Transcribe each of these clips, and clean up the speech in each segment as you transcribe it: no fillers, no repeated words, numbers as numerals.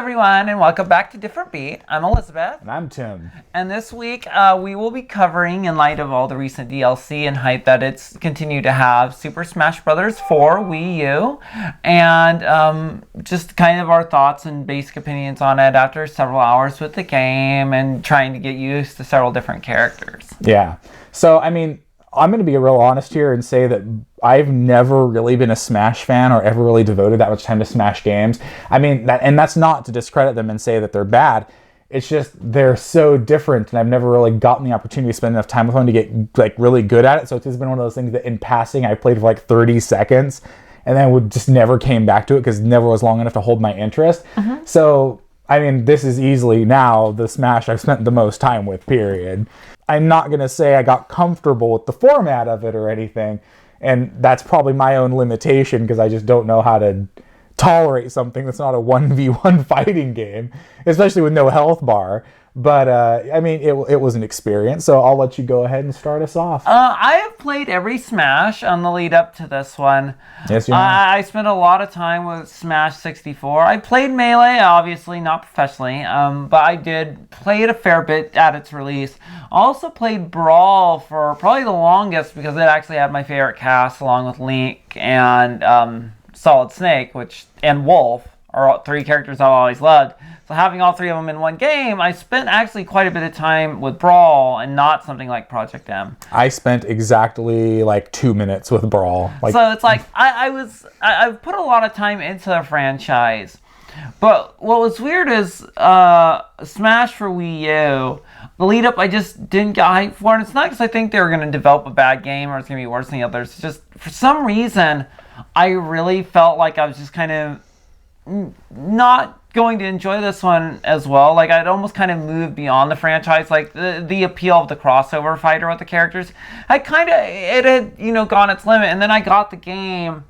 everyone, and welcome back to Different Beat. I'm Elizabeth. And I'm Tim. And this week, we will be covering, in light of all the recent DLC and hype that it's continued to have, Super Smash Bros. 4 Wii U, and just kind of our thoughts and basic opinions on it after several hours with the game and trying to get used to several different characters. Yeah. So, I mean, I'm going to be real honest here and say that I've never really been a Smash fan or ever really devoted that much time to Smash games. I mean, that's not to discredit them and say that they're bad. It's just they're so different, and I've never really gotten the opportunity to spend enough time with them to get like really good at it. So it's just been one of those things that in passing I played for like 30 seconds and then would just never came back to it because it never was long enough to hold my interest. Mm-hmm. So, I mean, this is easily now the Smash I've spent the most time with, period. I'm not going to say I got comfortable with the format of it or anything, and that's probably my own limitation because I just don't know how to tolerate something that's not a 1v1 fighting game, especially with no health bar. But, I mean, it was an experience, so I'll let you go ahead and start us off. I have played every Smash on the lead up to this one. Yes, you have. I spent a lot of time with Smash 64. I played Melee, obviously, not professionally, but I did play it a fair bit at its release. Also played Brawl for probably the longest because it actually had my favorite cast along with Link and Solid Snake, and Wolf are three characters I've always loved. So having all three of them in one game, I spent actually quite a bit of time with Brawl and not something like Project M. I spent exactly like 2 minutes with Brawl. So it's like I've put a lot of time into the franchise. But what was weird is Smash for Wii U, the lead up I just didn't get hyped for. And it's not because I think they were going to develop a bad game or it's going to be worse than the others. It's just for some reason I really felt like I was just kind of not going to enjoy this one as well. Like I'd almost kind of moved beyond the franchise. Like the appeal of the crossover fighter with the characters it had gone its limit. And then I got the game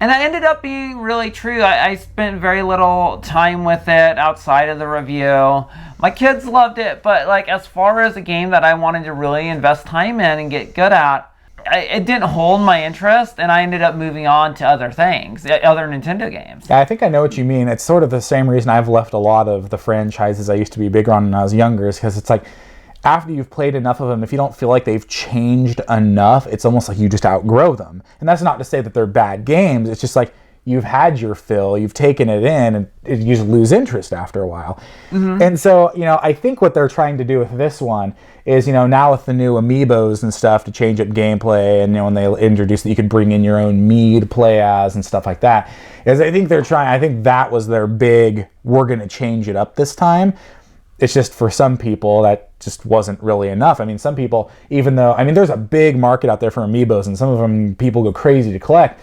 and that ended up being really true. I spent very little time with it outside of the review. My kids loved it, but like as far as a game that I wanted to really invest time in and get good at, it didn't hold my interest, and I ended up moving on to other things, other Nintendo games. Yeah, I think I know what you mean. It's sort of the same reason I've left a lot of the franchises I used to be big on when I was younger, is because it's like, after you've played enough of them, if you don't feel like they've changed enough, it's almost like you just outgrow them. And that's not to say that they're bad games, it's just like, you've had your fill, you've taken it in, and you just lose interest after a while. Mm-hmm. And so, I think what they're trying to do with this one is, now with the new amiibos and stuff to change up gameplay, and when they introduce that you could bring in your own Mii to play as and stuff like that, is I think that was their big, we're going to change it up this time. It's just for some people that just wasn't really enough. I mean, some people, even though, there's a big market out there for amiibos, and some of them people go crazy to collect,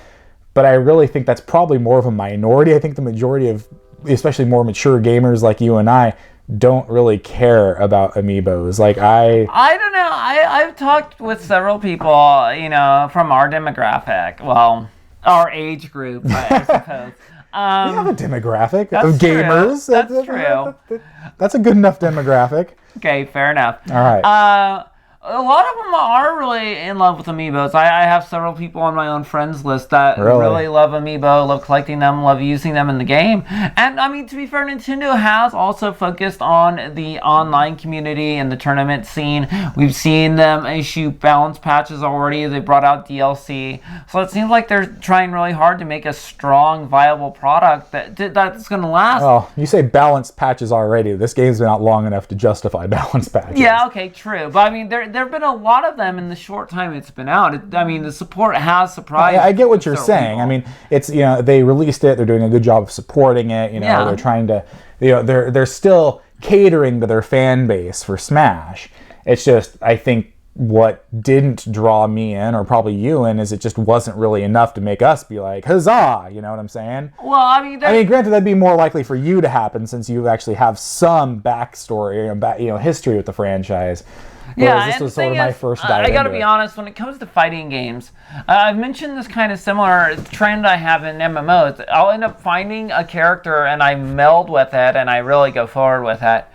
but I really think that's probably more of a minority. I think the majority of, especially more mature gamers like you and I, don't really care about amiibos. Like I don't know. I've talked with several people, from our demographic. Well, our age group, I suppose. We have a demographic of gamers. That's true. That's a good enough demographic. Okay, fair enough. All right. A lot of them are really in love with amiibos. I have several people on my own friends list that really love amiibo, love collecting them, love using them in the game. And, to be fair, Nintendo has also focused on the online community and the tournament scene. We've seen them issue balance patches already. They brought out DLC. So it seems like they're trying really hard to make a strong, viable product that's going to last. Well, you say balance patches already. This game's been out long enough to justify balance patches. Yeah, okay, true. But, there have been a lot of them in the short time it's been out. the support has surprised. I get what you're saying. People. It's they released it. They're doing a good job of supporting it. They're trying to. They're still catering to their fan base for Smash. It's just I think what didn't draw me in, or probably you in, is it just wasn't really enough to make us be like, huzzah! You know what I'm saying? Well, granted, that'd be more likely for you to happen since you actually have some backstory and history with the franchise. Yeah, this was sort of my first dive I gotta be honest, when it comes to fighting games, I've mentioned this kind of similar trend I have in MMOs. I'll end up finding a character and I meld with it and I really go forward with it.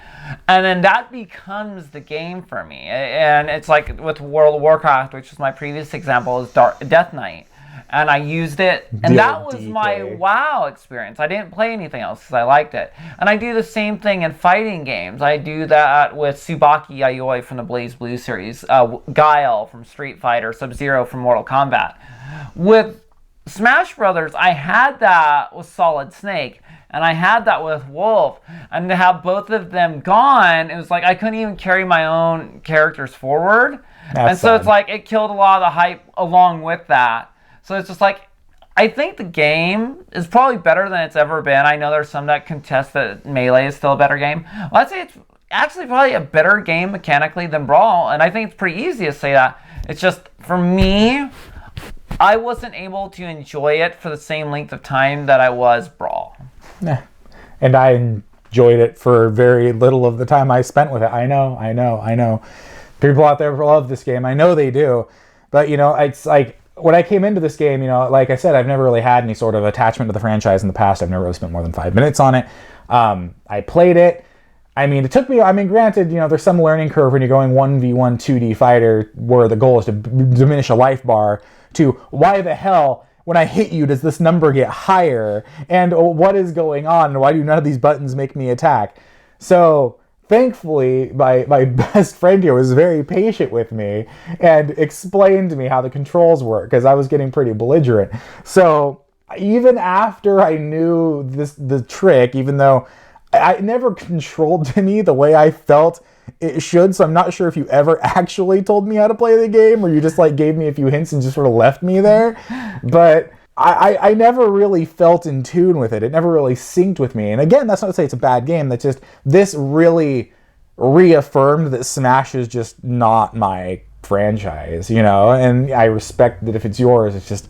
And then that becomes the game for me. And it's like with World of Warcraft, which was my previous example, is Death Knight. and I used it, and that was DK. my WoW experience. I didn't play anything else because I liked it. And I do the same thing in fighting games. I do that with Tsubaki Yayoi from the BlazBlue series, Guile from Street Fighter, Sub-Zero from Mortal Kombat. With Smash Brothers, I had that with Solid Snake, and I had that with Wolf, and to have both of them gone, it was like I couldn't even carry my own characters forward. And so it's like it killed a lot of the hype along with that. So it's just like, I think the game is probably better than it's ever been. I know there's some that contest that Melee is still a better game. Well, I'd say it's actually probably a better game mechanically than Brawl, and I think it's pretty easy to say that. It's just, for me, I wasn't able to enjoy it for the same length of time that I was Brawl. Yeah. And I enjoyed it for very little of the time I spent with it. I know. People out there love this game. I know they do. But, it's like, when I came into this game, like I said, I've never really had any sort of attachment to the franchise in the past. I've never really spent more than 5 minutes on it. I played it. It took me, granted, there's some learning curve when you're going 1v1 2D fighter where the goal is to diminish a life bar to why the hell, when I hit you, does this number get higher? And what is going on? Why do none of these buttons make me attack? So thankfully, my best friend here was very patient with me and explained to me how the controls work, because I was getting pretty belligerent. So even after I knew the trick, even though it never controlled to me the way I felt it should, so I'm not sure if you ever actually told me how to play the game, or you just gave me a few hints and just sort of left me there. But I never really felt in tune with it. It never really synced with me. And again, that's not to say it's a bad game. That's just, this really reaffirmed that Smash is just not my franchise, and I respect that if it's yours, it's just,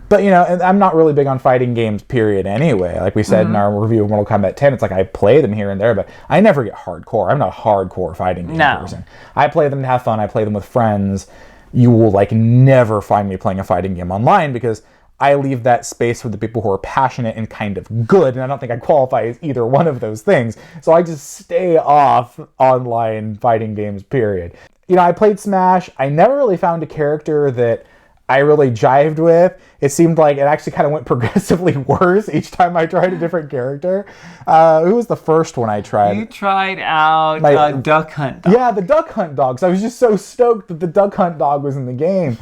but and I'm not really big on fighting games, period, anyway. Like we said in our review of Mortal Kombat 10, it's like I play them here and there, but I never get hardcore. I'm not a hardcore fighting game person. I play them to have fun. I play them with friends. You will never find me playing a fighting game online, because I leave that space for the people who are passionate and kind of good, and I don't think I qualify as either one of those things. So I just stay off online fighting games, period. I played Smash. I never really found a character that I really jived with. It seemed like it actually kind of went progressively worse each time I tried a different character. Who was the first one I tried? You tried out Duck Hunt Dog. Yeah, the Duck Hunt Dog. So I was just so stoked that the Duck Hunt Dog was in the game.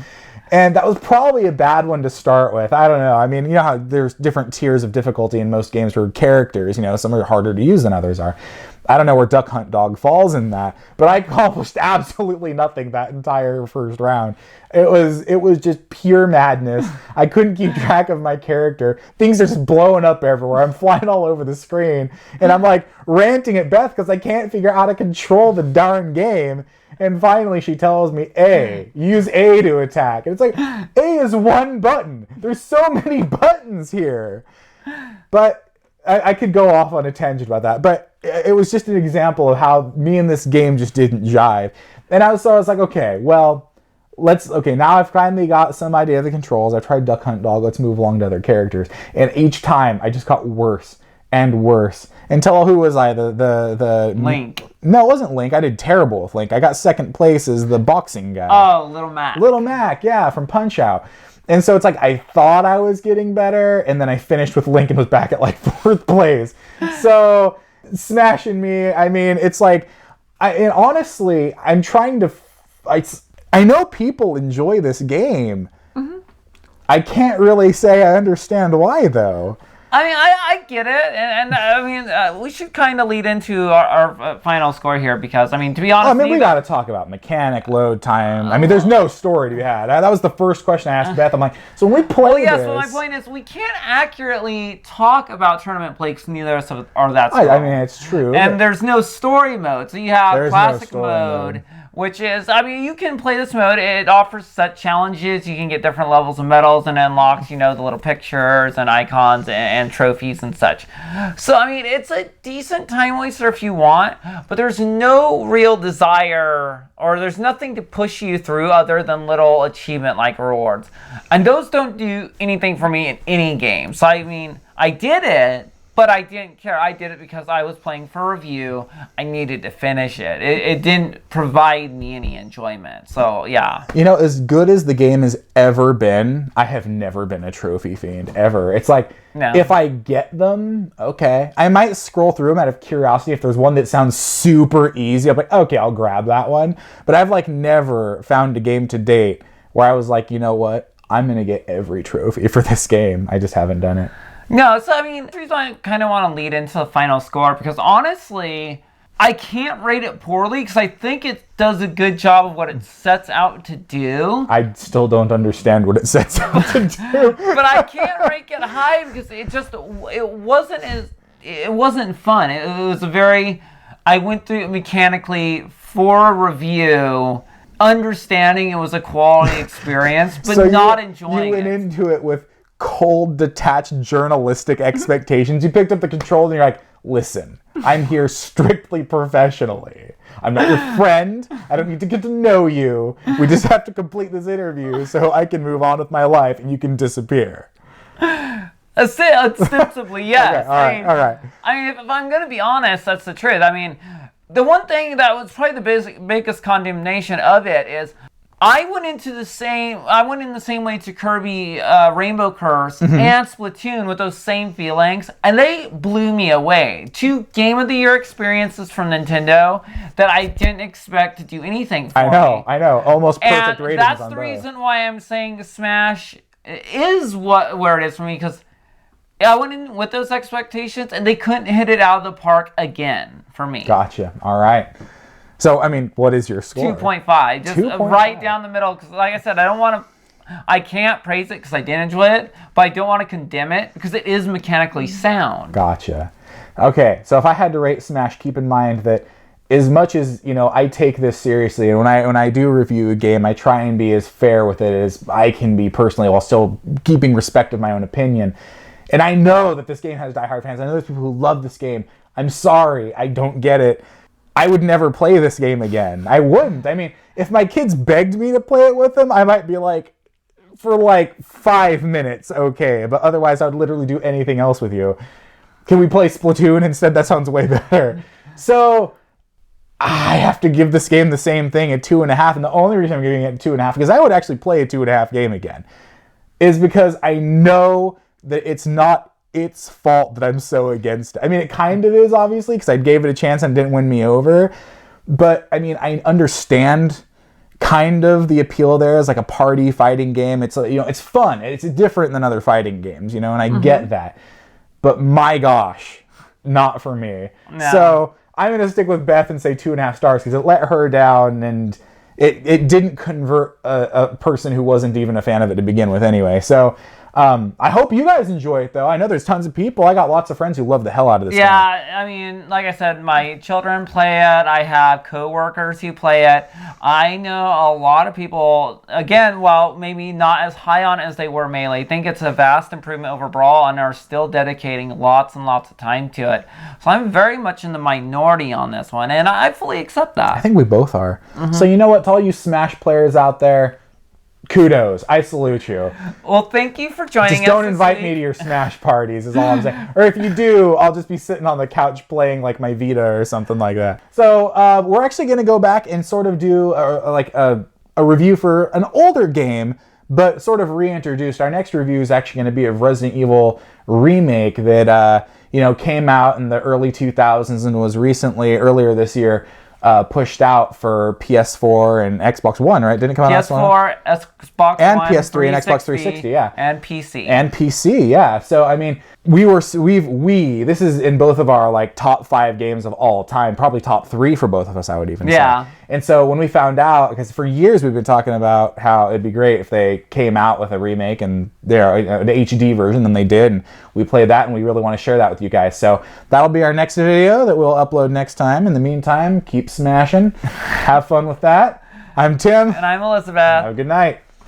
And that was probably a bad one to start with. I don't know. You know how there's different tiers of difficulty in most games for characters. Some are harder to use than others are. I don't know where Duck Hunt Dog falls in that, but I accomplished absolutely nothing that entire first round. It was just pure madness. I couldn't keep track of my character. Things are just blowing up everywhere. I'm flying all over the screen, and I'm ranting at Beth because I can't figure out how to control the darn game. And finally she tells me, A, use A to attack. And it's like, A is one button. There's so many buttons here. But I could go off on a tangent about that. But it was just an example of how me and this game just didn't jive. And I was like, okay, well, now I've finally got some idea of the controls. I tried Duck Hunt Dog. Let's move along to other characters. And each time I just got worse and worse. Until, who was I? The Link. No, it wasn't Link. I did terrible with Link. I got second place as the boxing guy. Oh, Little Mac. Little Mac, yeah, from Punch-Out. And so it's I thought I was getting better, and then I finished with Link and was back at 4th place. So, smashing me. It's and honestly, I'm trying to, I know people enjoy this game. Mm-hmm. I can't really say I understand why, though. I get it, and we should kind of lead into our final score here, because, to be honest... we got to talk about mechanic, load time. There's no story to be had. That was the first question I asked Beth. I'm so when we play this... so my point is, we can't accurately talk about tournament play because neither of us are that strong. It's true. And there's no story mode, so you have classic mode, which is, you can play this mode. It offers set challenges. You can get different levels of medals, and it unlocks, the little pictures and icons and trophies and such. So, it's a decent time waster if you want, but there's no real desire, or there's nothing to push you through other than little achievement-like rewards. And those don't do anything for me in any game. So, I did it, But I didn't care. I did it because I was playing for review. I needed to finish it. It didn't provide me any enjoyment. So, yeah. You know, as good as the game has ever been, I have never been a trophy fiend, ever. It's like, if I get them, okay. I might scroll through them out of curiosity. If there's one that sounds super easy, I'm like, okay, I'll grab that one. But I've like never found a game to date where I was like, you know what? I'm going to get every trophy for this game. I just haven't done it. No, so I mean, the reason I kind of want to lead into the final score, because honestly, I can't rate it poorly because I think it does a good job of what it sets out to do. I still don't understand what it sets out to do. But I can't rank it high because it wasn't fun. It was I went through it mechanically for a review, understanding it was a quality experience, but so not enjoying it. You went into it with cold, detached, journalistic expectations. You picked up the controls and you're like, listen, I'm here strictly professionally. I'm not your friend. I don't need to get to know you. We just have to complete this interview so I can move on with my life and you can disappear. Ostensibly, yes. Okay, all right. I mean, if I'm going to be honest, that's the truth. I mean, the one thing that was probably the biggest condemnation of it is I went in the same way to Kirby Rainbow Curse and Splatoon with those same feelings, and they blew me away. 2 Game of the Year experiences from Nintendo that I didn't expect to do anything for me. I know. Almost perfect ratings on both. That's the reason why I'm saying Smash is where it is for me, because I went in with those expectations, and they couldn't hit it out of the park again for me. Gotcha. All right. So, I mean, what is your score? 2.5. Just 2.5. Right down the middle. Because, like I said, I can't praise it because I did enjoy it, but I don't want to condemn it because it is mechanically sound. Gotcha. Okay, so if I had to rate Smash, keep in mind that as much as, you know, I take this seriously, and when I do review a game, I try and be as fair with it as I can be personally while still keeping respect of my own opinion. And I know that this game has diehard fans. I know there's people who love this game. I'm sorry, I don't get it. I would never play this game again. I wouldn't. I mean, if my kids begged me to play it with them, I might be like, for like 5 minutes, okay. But otherwise, I would literally do anything else with you. Can we play Splatoon instead? That sounds way better. So, I have to give this game the same thing at 2.5. And the only reason I'm giving it 2.5, because I would actually play a 2.5 game again, is because I know that it's not its fault that I'm so against it. I mean, it kind of is, obviously, because I gave it a chance and it didn't win me over. But, I mean, I understand kind of the appeal there as like a party fighting game. It's, you know, it's fun. It's different than other fighting games, you know, and I get that. But my gosh, not for me. No. So I'm going to stick with Beth and say 2.5 stars because it let her down and it didn't convert a person who wasn't even a fan of it to begin with anyway. So I hope you guys enjoy it, though. I know there's tons of people. I got lots of friends who love the hell out of this game. Yeah, I mean, like I said, my children play it. I have coworkers who play it. I know a lot of people, again, while maybe not as high on it as they were Melee, think it's a vast improvement over Brawl and are still dedicating lots and lots of time to it. So I'm very much in the minority on this one, and I fully accept that. I think we both are. So you know what? To all you Smash players out there, kudos. I salute you. Well, thank you for joining us. Just don't invite me to your Smash parties is all I'm saying. Or if you do, I'll just be sitting on the couch playing like my Vita or something like that. So we're actually going to go back and sort of do a review for an older game, but sort of reintroduced. Our next review is actually going to be a Resident Evil remake that came out in the early 2000s and was recently, earlier this year, pushed out for PS4 and Xbox One, right? Didn't it come out last one? PS4, Xbox and One, PS3 and Xbox 360, yeah. And PC. And PC, yeah. So, I mean, this is in both of our, like, top 5 games of all time. Probably top 3 for both of us, I would even say. And so when we found out, because for years we've been talking about how it'd be great if they came out with a remake and the HD version, and they did, and we played that, and we really want to share that with you guys. So that'll be our next video that we'll upload next time. In the meantime, keep smashing. Have fun with that. I'm Tim. And I'm Elizabeth. Have a good night.